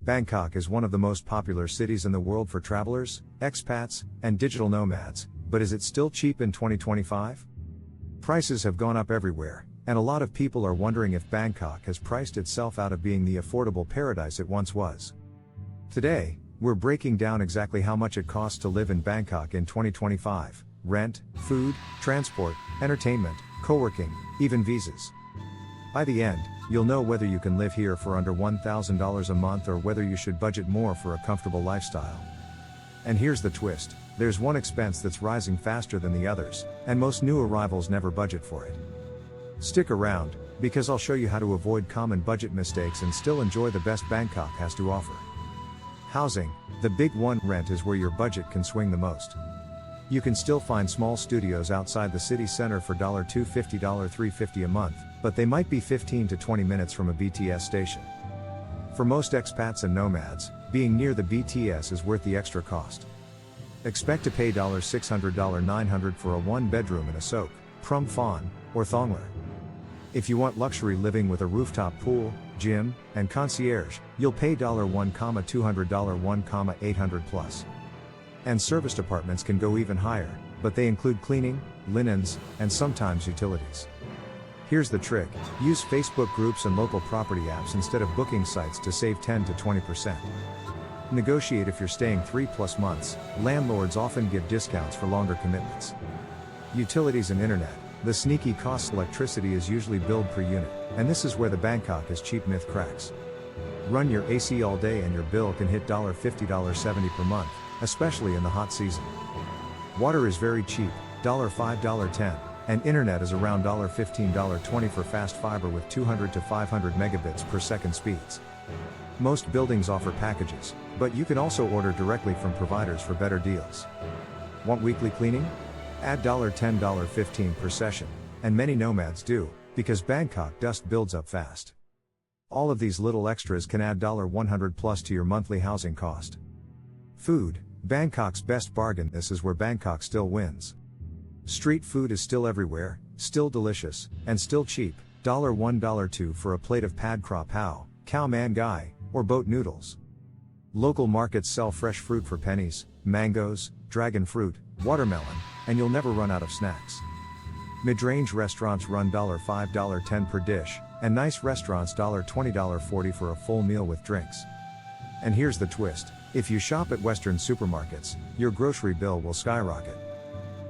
Bangkok is one of the most popular cities in the world for travelers, expats, and digital nomads, but is it still cheap in 2025? Prices have gone up everywhere, and a lot of people are wondering if Bangkok has priced itself out of being the affordable paradise it once was. Today, we're breaking down exactly how much it costs to live in Bangkok in 2025: rent, food, transport, entertainment, co-working, even visas. By the end, you'll know whether you can live here for under $1,000 a month or whether you should budget more for a comfortable lifestyle. And here's the twist: there's one expense that's rising faster than the others, and most new arrivals never budget for it. Stick around, because I'll show you how to avoid common budget mistakes and still enjoy the best Bangkok has to offer. Housing, the big one. Rent is where your budget can swing the most. You can still find small studios outside the city center for $250, $350 a month, but they might be 15 to 20 minutes from a BTS station. For most expats and nomads, being near the BTS is worth the extra cost. Expect to pay $600, $900 for a one-bedroom in a Sok, Prum Phan, or Thonglar. If you want luxury living with a rooftop pool, gym, and concierge, you'll pay $1,200, $1,800 plus. And serviced apartments can go even higher, but they include cleaning, linens, and sometimes utilities. Here's the trick: use Facebook groups and local property apps instead of booking sites to save 10 to 20%. Negotiate if you're staying 3+ months. Landlords often give discounts for longer commitments. Utilities and internet, the sneaky costs. Electricity is usually billed per unit, and this is where the Bangkok is cheap myth cracks. Run your AC all day and your bill can hit $50, $70 per month, especially in the hot season. Water is very cheap, $5, $10, and internet is around $15, $20 for fast fiber with 200 to 500 megabits per second speeds. Most buildings offer packages, but you can also order directly from providers for better deals. Want weekly cleaning? Add $10, $15 per session, and many nomads do, because Bangkok dust builds up fast. All of these little extras can add $100 plus to your monthly housing cost. Food, Bangkok's best bargain. This is where Bangkok still wins. Street food is still everywhere, still delicious, and still cheap. $1, $2 for a plate of pad kra pao, khao man gai, or boat noodles. Local markets sell fresh fruit for pennies: mangoes, dragon fruit, watermelon, and you'll never run out of snacks. Mid-range restaurants run $5, $10 per dish, and nice restaurants $20, $40 for a full meal with drinks. And here's the twist: if you shop at Western supermarkets, your grocery bill will skyrocket.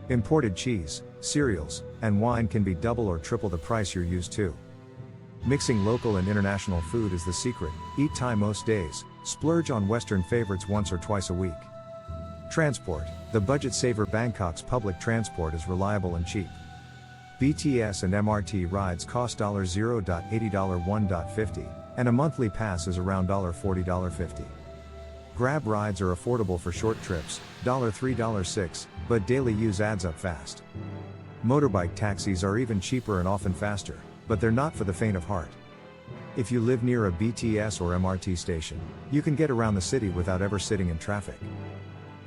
Imported cheese, cereals, and wine can be double or triple the price you're used to. Mixing local and international food is the secret. Eat Thai most days, splurge on Western favorites once or twice a week. Transport, the budget saver. Bangkok's public transport is reliable and cheap. BTS and MRT rides cost $0, $80, $1.50, and a monthly pass is around $40, $50. Grab rides are affordable for short trips, $3, $6, but daily use adds up fast. Motorbike taxis are even cheaper and often faster, but they're not for the faint of heart. If you live near a BTS or MRT station, you can get around the city without ever sitting in traffic.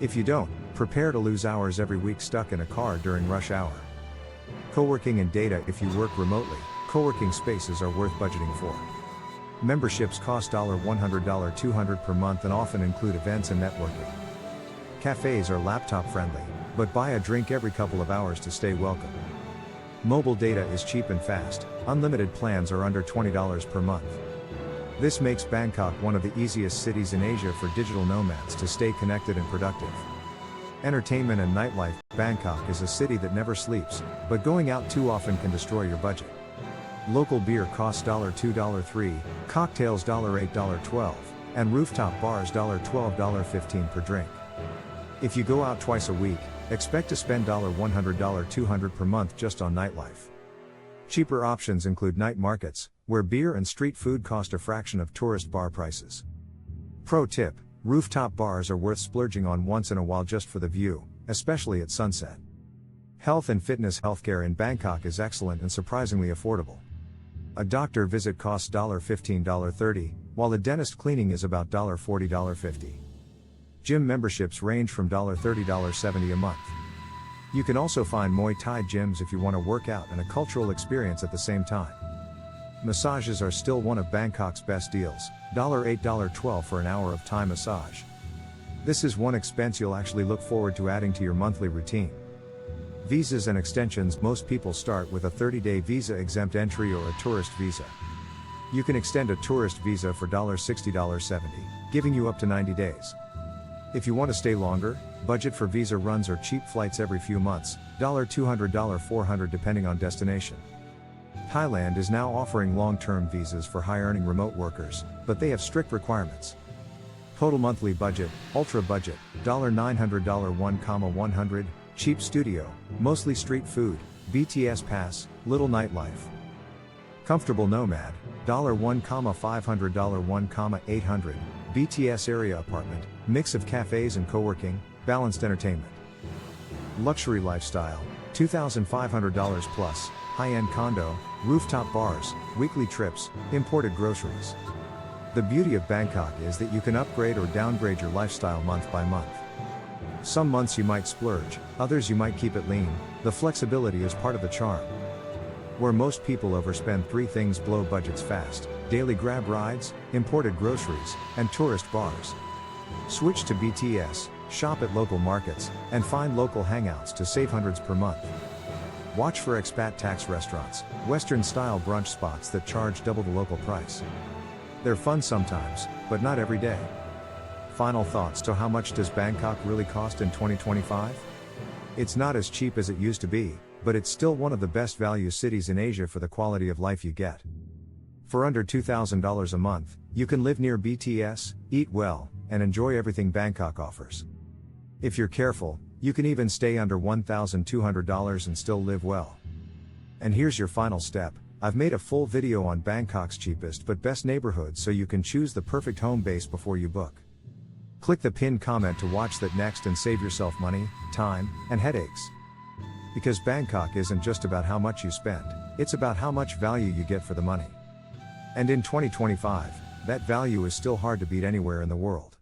If you don't, prepare to lose hours every week stuck in a car during rush hour. Co-working and data. If you work remotely, co-working spaces are worth budgeting for. Memberships cost $100, $200 per month and often include events and networking. Cafes are laptop friendly, but buy a drink every couple of hours to stay welcome. Mobile data is cheap and fast. Unlimited plans are under $20 per month. This makes Bangkok one of the easiest cities in Asia for digital nomads to stay connected and productive. Entertainment and nightlife. Bangkok is a city that never sleeps, but going out too often can destroy your budget. Local beer costs $2, $3, cocktails $8, $12, and rooftop bars $12, $15 per drink. If you go out twice a week, expect to spend $100, $200 per month just on nightlife. Cheaper options include night markets, where beer and street food cost a fraction of tourist bar prices. Pro tip: rooftop bars are worth splurging on once in a while just for the view, especially at sunset. Health and fitness. Healthcare in Bangkok is excellent and surprisingly affordable. A doctor visit costs $15, $30, while a dentist cleaning is about $40, $50. Gym memberships range from $30, $70 a month. You can also find Muay Thai gyms if you want to work out and a cultural experience at the same time. Massages are still one of Bangkok's best deals, $8 $12 for an hour of Thai massage. This is one expense you'll actually look forward to adding to your monthly routine. Visas and extensions. Most people start with a 30-day visa exempt entry or a tourist visa. You can extend a tourist visa for $60 $70, giving you up to 90 days. If you want to stay longer, budget for visa runs or cheap flights every few months, $200 $400 depending on destination. Thailand is now offering long-term visas for high-earning remote workers, but they have strict requirements. Total monthly budget, ultra budget, $900 $1,100, cheap studio, mostly street food, BTS pass, little nightlife. Comfortable nomad, $1,500 $1,800, BTS area apartment, mix of cafes and co-working, balanced entertainment. Luxury lifestyle, $2,500 plus, high-end condo, rooftop bars, weekly trips, imported groceries. The beauty of Bangkok is that you can upgrade or downgrade your lifestyle month by month. Some months you might splurge, others you might keep it lean. The flexibility is part of the charm. Where most people overspend, three things blow budgets fast: daily grab rides, imported groceries, and tourist bars. Switch to BTS, shop at local markets, and find local hangouts to save hundreds per month. Watch for expat tax restaurants, Western-style brunch spots that charge double the local price. They're fun sometimes, but not every day. Final thoughts. So how much does Bangkok really cost in 2025? It's not as cheap as it used to be, but it's still one of the best value cities in Asia for the quality of life you get. For under $2,000 a month, you can live near BTS, eat well, and enjoy everything Bangkok offers. If you're careful, you can even stay under $1,200 and still live well. And here's your final step. I've made a full video on Bangkok's cheapest but best neighborhoods so you can choose the perfect home base before you book. Click the pinned comment to watch that next and save yourself money, time, and headaches. Because Bangkok isn't just about how much you spend, it's about how much value you get for the money. And in 2025, that value is still hard to beat anywhere in the world.